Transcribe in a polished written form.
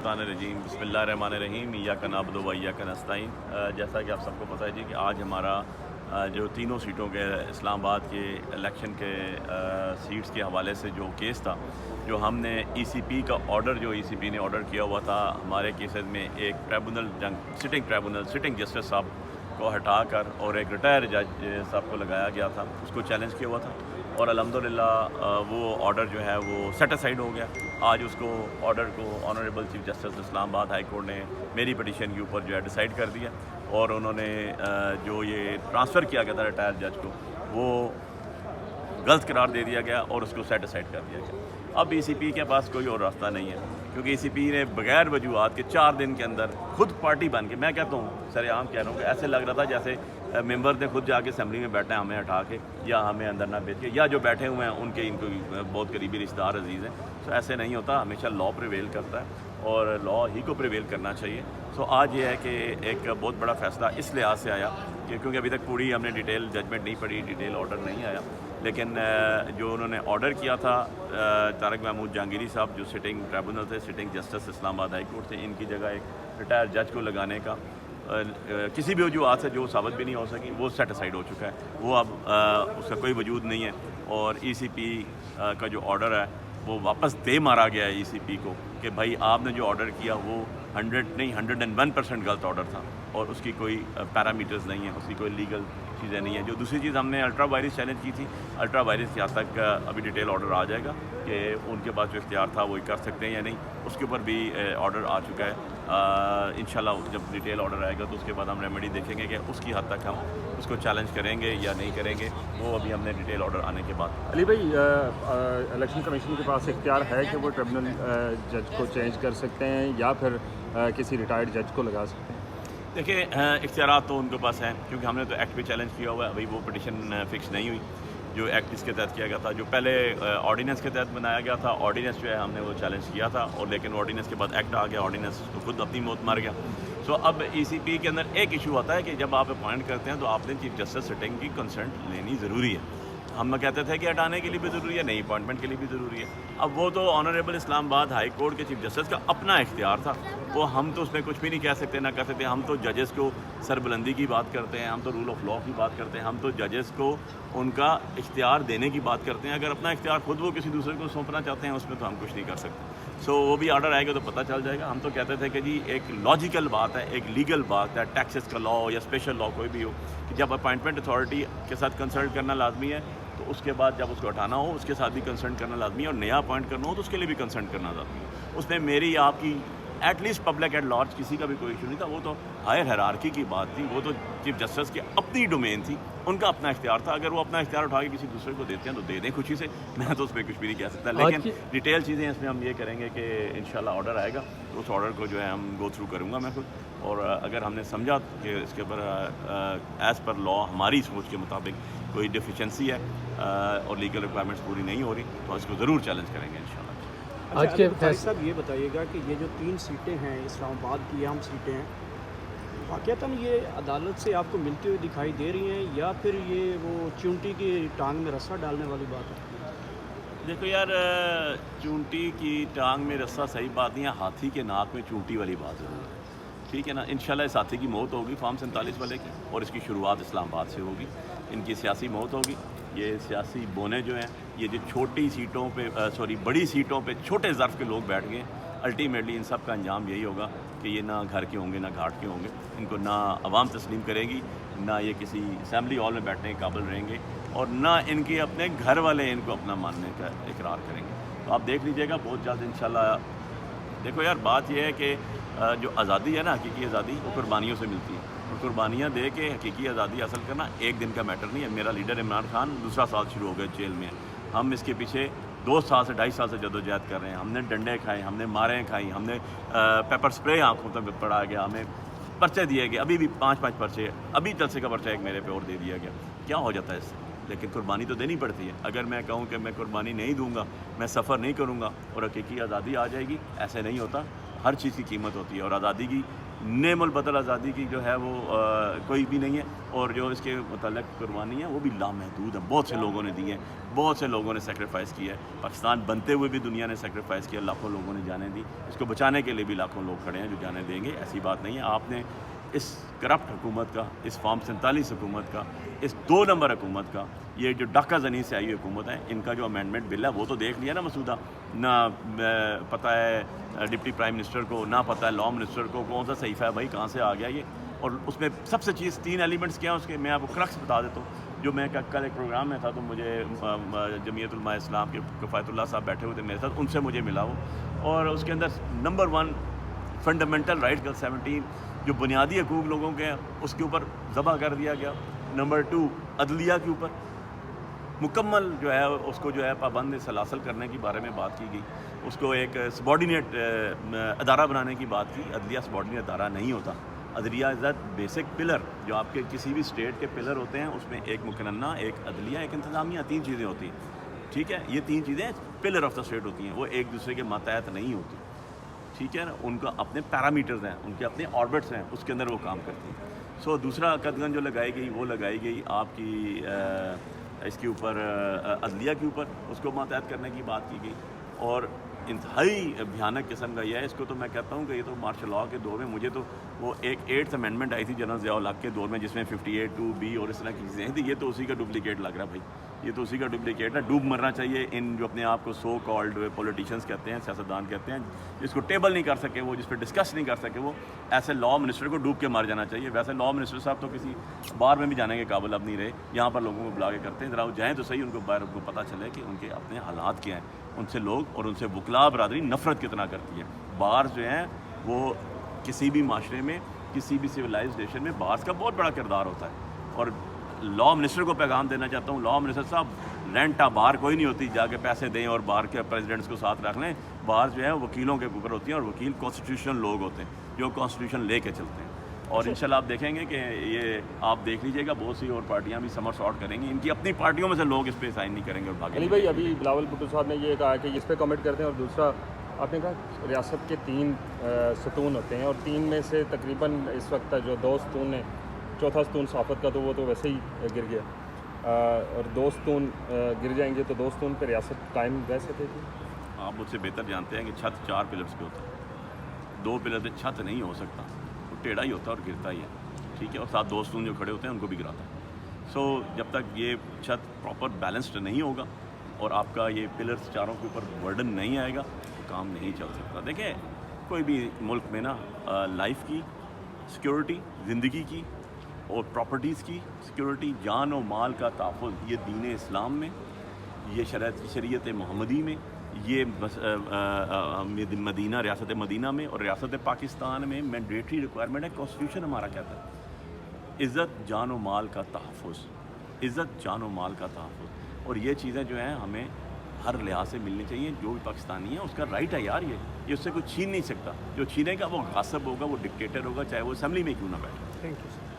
रजीम बिस्मिल्लाहिर्रहमानिर्रहीम इय्याका नअबुदु व इय्याका नस्तईन। जैसा कि आप सबको पता है जी कि आज हमारा जो तीनों सीटों के इस्लामाबाद के इलेक्शन के सीट्स के हवाले से जो केस था, जो हमने ईसीपी का ऑर्डर जो ईसीपी ने ऑर्डर किया हुआ था हमारे केसेस में, एक ट्राइब्यूनल सिटिंग जस्टिस साहब को हटाकर और एक रिटायर्ड जज साहब को लगाया गया था, उसको चैलेंज किया हुआ था और अल्हम्दुलिल्लाह वो ऑर्डर जो है वो सेटिस्फाइड हो गया। आज उसको ऑर्डर को honourable chief justice Islamabad high court ने मेरी पिटीशन के ऊपर जो है डिसाइड कर दिया और उन्होंने जो ये ट्रांसफ़र किया गया था रिटायर्ड जज को वो गलत करार दे दिया गया और उसको सेटिस्फाइड कर दिया गया। अब ईसीपी के पास कोई और रास्ता नहीं है, क्योंकि ईसीपी ने बगैर वजूहात के 4 दिन के अंदर खुद पार्टी बन के, मैं कहता हूँ सरेआम कह रहा हूँ कि ऐसे लग रहा था जैसे मेंबर ने खुद जाके असेंबली में बैठना है हमें हटा के या हमें अंदर ना भेज के, या जो बैठे हुए हैं उनके इनको बहुत करीबी रिश्तेदार अजीज़ हैं। तो ऐसे नहीं होता, हमेशा लॉ प्रिवेल करता है और लॉ ही को प्रिवेल करना चाहिए। सो आज ये है कि एक बहुत बड़ा फ़ैसला इस लिहाज से आया कि क्योंकि अभी तक पूरी हमने डिटेल जजमेंट नहीं पढ़ी, डिटेल ऑर्डर नहीं आया, लेकिन जो उन्होंने ऑर्डर किया था तारक महमूद जहांगीरी साहब जो सिटिंग ट्राइब्यूनल थे, sitting justice Islamabad high court थे, इनकी जगह एक रिटायर्ड जज को लगाने का किसी भी वजूहत से जो साबित भी नहीं हो सकी वो सेटिस्फाइड हो चुका है, वो अब उसका कोई वजूद नहीं है। और ईसीपी का जो ऑर्डर है वो वापस दे मारा गया है ईसीपी को कि भाई आपने जो ऑर्डर किया वो 101% गलत ऑर्डर था और उसकी कोई पैरामीटर्स नहीं है, उसकी कोई लीगल चीज़ें नहीं है। जो दूसरी चीज़ हमने अल्ट्रा वायरस चैलेंज की थी, अल्ट्रा वायरस के यहाँ तक अभी डिटेल ऑर्डर आ जाएगा कि उनके पास जो इख्तियार था वो कर सकते हैं या नहीं, उसके ऊपर भी ऑर्डर आ चुका है। इंशाल्लाह जब डिटेल ऑर्डर आएगा तो उसके बाद हम रेमेडी देखेंगे कि उसकी हद तक हम उसको चैलेंज करेंगे या नहीं करेंगे, वो अभी हमने डिटेल ऑर्डर आने के बाद। अली भाई, इलेक्शन कमीशन के पास इख्तियार है कि वो ट्रिब्यूनल जज को चेंज कर सकते हैं या फिर किसी रिटायर्ड जज को लगा सकते हैं? देखिए, इख्तियारात तो उनके पास हैं, क्योंकि हमने तो एक्ट पे चैलेंज किया हुआ है, अभी वो पिटीशन फिक्स नहीं हुई जो एक्ट इसके तहत किया गया था। जो पहले ऑर्डिनेंस के तहत बनाया गया था, ऑर्डिनेंस जो है हमने वो चैलेंज किया था और लेकिन ऑर्डिनेंस के बाद एक्ट आ गया, ऑर्डिनेंस तो खुद अपनी मौत मार गया। सो अब ईसीपी के अंदर एक इशू आता है कि जब आप अपॉइंट करते हैं तो आपने चीफ जस्टिस सिटिंग की कंसर्ट लेनी ज़रूरी है। हम कहते थे कि हटाने के लिए भी ज़रूरी है, नहीं अपॉइंटमेंट के लिए भी ज़रूरी है। अब वो तो ऑनरेबल इस्लामाबाद हाई कोर्ट के चीफ जस्टिस का अपना इख्तियार था, वो हम तो उसमें कुछ भी नहीं कह सकते ना कर सकते। हम तो जजेस को सरबुलंदी की बात करते हैं, हम तो रूल ऑफ लॉ की बात करते हैं, हम तो जजेस को उनका इख्तियार देने की बात करते हैं। अगर अपना इख्तियार खुद वो किसी दूसरे को सौंपना चाहते हैं उसमें तो हम कुछ नहीं कर सकते। सो वो भी ऑर्डर आएगा तो पता चल जाएगा। हम तो कहते थे कि जी एक लॉजिकल बात है, एक लीगल बात है, टैक्सेस का लॉ या स्पेशल लॉ कोई भी हो, कि जब अपॉइंटमेंट अथॉरिटी के साथ कंसल्ट करना लाजमी है तो उसके बाद जब उसको हटाना हो उसके साथ भी कंसल्ट करना लाजमी है, और नया अपॉइंट करना हो तो उसके लिए भी कंसल्ट करना लाजमी है। उसमें मेरी आपकी एटलीस्ट पब्लिक एट लार्ज किसी का भी कोई इशू नहीं था, वो तो हायर हायरार्की की बात थी, वो तो चीफ जस्टिस की अपनी डोमेन थी, उनका अपना इख्तियार था। अगर वो अपना इख्तियार उठा के किसी दूसरे को देते हैं तो दे दें खुशी से, मैं तो उस पर कुछ भी नहीं कह सकता। लेकिन डिटेल चीज़ें इसमें हम ये करेंगे कि इंशाल्लाह ऑर्डर आएगा तो उस ऑर्डर को जो है हम गो थ्रू करूँगा मैं खुद, और अगर हमने समझा कि इसके ऊपर एज़ पर लॉ हमारी सोच के मुताबिक कोई डिफिशेंसी है और लीगल रिक्वायरमेंट्स पूरी नहीं हो रही तो इसको ज़रूर चैलेंज करेंगे इंशाल्लाह। आज के फारिग साहब ये बताइएगा कि ये जो 3 सीटें हैं इस्लामाबाद की अहम सीटें हैं, वाक़तन ये अदालत से आपको मिलती हुई दिखाई दे रही हैं या फिर ये वो चूंटी की टांग में रस्सा डालने वाली बात है? देखो यार, चूंटी की टांग में रस्सा सही बात नहीं है, हाथी के नाक में चूंटी वाली बात ज़रूर है, ठीक है ना। इंशाल्लाह इस हाथी की मौत होगी फॉर्म 47 वाले की, और इसकी शुरुआत इस्लामाबाद से होगी, इनकी सियासी मौत होगी। ये सियासी बोने जो हैं, ये जो छोटी सीटों पे बड़ी सीटों पे छोटे ज़र्फ़ के लोग बैठ गए, अल्टीमेटली इन सब का अंजाम यही होगा कि ये ना घर के होंगे ना घाट के होंगे, इनको ना आवाम तस्लीम करेगी, ना ये किसी असम्बली हॉल में बैठने के काबिल रहेंगे, और ना इनके अपने घर वाले इनको अपना मानने का इकरार करेंगे। तो आप देख लीजिएगा बहुत जल्द इंशाल्लाह। देखो यार, बात यह है कि जो आज़ादी है ना, हकीकी आज़ादी वो कुर्बानियों से मिलती है, और कुर्बानियाँ दे के हकीकी आज़ादी हासिल करना एक दिन का मैटर नहीं है। मेरा लीडर इमरान खान दूसरा साल शुरू हो गया जेल में, हम इसके पीछे 2 साल से 2.5 साल से जदोजहद कर रहे हैं। हमने डंडे खाए, हमने मारें खाई, हमने पेपर स्प्रे आँखों तक पड़ा गया, हमें पर्चे दिए गए, अभी भी 5-5 पर्चे, अभी जलसे का पर्चा एक मेरे पे और दे दिया गया। क्या हो जाता है इससे? लेकिन कुर्बानी तो देनी पड़ती है। अगर मैं कहूँ कि मैं कुर्बानी नहीं दूंगा, मैं सफ़र नहीं करूँगा और हकीकी आज़ादी आ जाएगी, ऐसे नहीं होता। हर चीज़ की कीमत होती है, और आज़ादी की نعم البدل آزادی کی جو ہے وہ کوئی بھی نہیں ہے، اور جو اس کے متعلق قربانی ہے وہ بھی لامحدود ہے. بہت سے لوگوں نے دی ہیں، بہت سے لوگوں نے سیکریفائز کیا ہے. پاکستان بنتے ہوئے بھی دنیا نے سیکریفائز کیا، لاکھوں لوگوں نے جانیں دی. اس کو بچانے کے لیے بھی لاکھوں لوگ کھڑے ہیں جو جانیں دیں گے. ایسی بات نہیں ہے. آپ نے اس کرپٹ حکومت کا، اس فارم 47 حکومت کا، اس 2 نمبر حکومت کا، یہ جو ڈاکہ زنی سے آئی ہوئی حکومت ہے، ان کا جو امینڈمنٹ بل ہے وہ تو دیکھ لیا نا مسودہ. نہ پتہ ہے ڈپٹی پرائم منسٹر کو، نہ پتہ ہے لا منسٹر کو کون سا صحیفہ ہے بھائی، کہاں سے آ گیا یہ. اور اس میں سب سے چیز 3 ایلیمنٹس کیا ہیں اس کے، میں آپ کو کرکس بتا دیتا ہوں. جو میں کل ایک پروگرام میں تھا تو مجھے جمعیت علماء اسلام کے کفایت اللہ صاحب بیٹھے ہوئے تھے میرے ساتھ، ان سے مجھے ملا وہ، اور اس کے اندر نمبر 1 فنڈامنٹل رائٹ کا 17 جو بنیادی حقوق لوگوں کے ہیں اس کے اوپر ذبح کر دیا گیا. نمبر 2 عدلیہ کے اوپر مکمل جو ہے اس کو جو ہے پابند سلاسل کرنے کے بارے میں بات کی گئی. اس کو ایک سبارڈینیٹ ادارہ بنانے کی بات کی. عدلیہ سبارڈینیٹ ادارہ نہیں ہوتا. عدلیہ از اے بیسک پلر، جو آپ کے کسی بھی اسٹیٹ کے پلر ہوتے ہیں، اس میں ایک مقننہ، ایک عدلیہ، ایک انتظامیہ، 3 چیزیں ہوتی ہیں. ٹھیک ہے، یہ 3 چیزیں پلر آف دا اسٹیٹ ہوتی ہیں، وہ ایک دوسرے کے ماتحت نہیں ہوتی. ٹھیک ہے نا، ان کا اپنے پیرامیٹرز ہیں، ان کے اپنے آربٹس ہیں، اس کے اندر وہ کام کرتی ہیں. سو دوسرا قدغن جو لگائی گئی وہ لگائی گئی آپ کی اس کے اوپر عدلیہ کے اوپر، اس کو ماتحت کرنے کی بات کی گئی. اور انتہائی بھیانک قسم کا یہ ہے، اس کو تو میں کہتا ہوں کہ یہ تو مارشل لاء کے دور میں، مجھے تو وہ ایک 8th امینڈمنٹ آئی تھی جنرل ضیاء الحق کے دور میں، جس میں 58(2)(b) اور اس طرح کی چیزیں تھیں. یہ تو اسی کا ڈپلیکیٹ لگ رہا بھائی، یہ تو اسی کا ڈپلیکیٹ ہے. ڈوب مرنا چاہیے ان جو اپنے آپ کو سو کالڈ پولیٹیشینس کہتے ہیں، سیاستدان کہتے ہیں، جس کو ٹیبل نہیں کر سکے وہ، جس پہ ڈسکس نہیں کر سکے وہ، ایسے لا منسٹر کو ڈوب کے مار جانا چاہیے. ویسے لا منسٹر صاحب تو کسی بار میں بھی جانے کے قابل اب نہیں رہے. یہاں پر لوگوں کو بلا کے کرتے ہیں، ذرا وہ جائیں تو صحیح، ان کو باہر کو پتہ چلے کہ ان کے اپنے حالات کیا ہیں. ان سے لوگ اور ان سے وکلاء برادری نفرت کتنا کرتی ہے. بارز جو ہیں وہ کسی بھی معاشرے میں، کسی بھی سویلائزڈ نیشن میں بارز کا بہت بڑا کردار ہوتا ہے. اور لا منسٹر کو پیغام دینا چاہتا ہوں، لا منسٹر صاحب رینٹا بار کوئی نہیں ہوتی جا کے پیسے دیں اور بار کے پریزیڈنٹس کو ساتھ رکھ لیں. بار جو ہے وکیلوں کے اوپر ہوتی ہیں، اور وکیل کانسٹیٹیوشنل لوگ ہوتے ہیں جو کانسٹیٹیوشن لے کے چلتے ہیں. اور انشاءاللہ آپ دیکھیں گے کہ یہ آپ دیکھ لیجئے گا بہت سی اور پارٹیاں بھی سمر سارٹ کریں گی. ان کی اپنی پارٹیوں میں سے لوگ اس پہ سائن نہیں کریں گے اور بھاگیں. علی بھائی، ابھی بلاول بھٹو صاحب نے یہ کہا کہ اس پہ کمنٹ کرتے ہیں. اور دوسرا آپ نے کہا ریاست کے 3 ستون ہوتے ہیں، اور 3 میں سے تقریباً اس وقت جو 2 ستون ہیں، چوتھا ستون صحافت کا تو وہ تو ویسے ہی گر گیا، اور 2 ستون گر جائیں گے تو 2 ستون پہ ریاست قائم رہ سکے گی. آپ مجھ سے بہتر جانتے ہیں کہ چھت 4 پلرس پہ ہوتا ہے. 2 پلر پہ چھت نہیں ہو سکتا، وہ ٹیڑھا ہی ہوتا ہے اور گرتا ہی ہے. ٹھیک ہے، اور ساتھ 2 ستون جو کھڑے ہوتے ہیں ان کو بھی گراتا ہے. سو جب تک یہ چھت پراپر بیلنسڈ نہیں ہوگا اور آپ کا یہ پلرس چاروں کے اوپر برڈن نہیں آئے گا تو کام نہیں چل سکتا. دیکھیں، کوئی بھی ملک میں نا لائف کی سیکیورٹی، زندگی کی اور پراپرٹیز کی سیکیورٹی، جان و مال کا تحفظ، یہ دین اسلام میں، یہ شریعت محمدی میں، یہ مدینہ، ریاست مدینہ میں اور ریاست پاکستان میں مینڈیٹری ریکوائرمنٹ ہے. کانسٹیٹیوشن ہمارا کہتا ہے عزت جان و مال کا تحفظ، عزت جان و مال کا تحفظ. اور یہ چیزیں جو ہیں ہمیں ہر لحاظ سے ملنی چاہیے. جو بھی پاکستانی ہے اس کا رائٹ ہے یار، یہ اس سے کوئی چھین نہیں سکتا. جو چھینے گا وہ غاصب ہوگا، وہ ڈکٹیٹر ہوگا، چاہے وہ اسمبلی میں کیوں نہ بیٹھے. Thank you sir.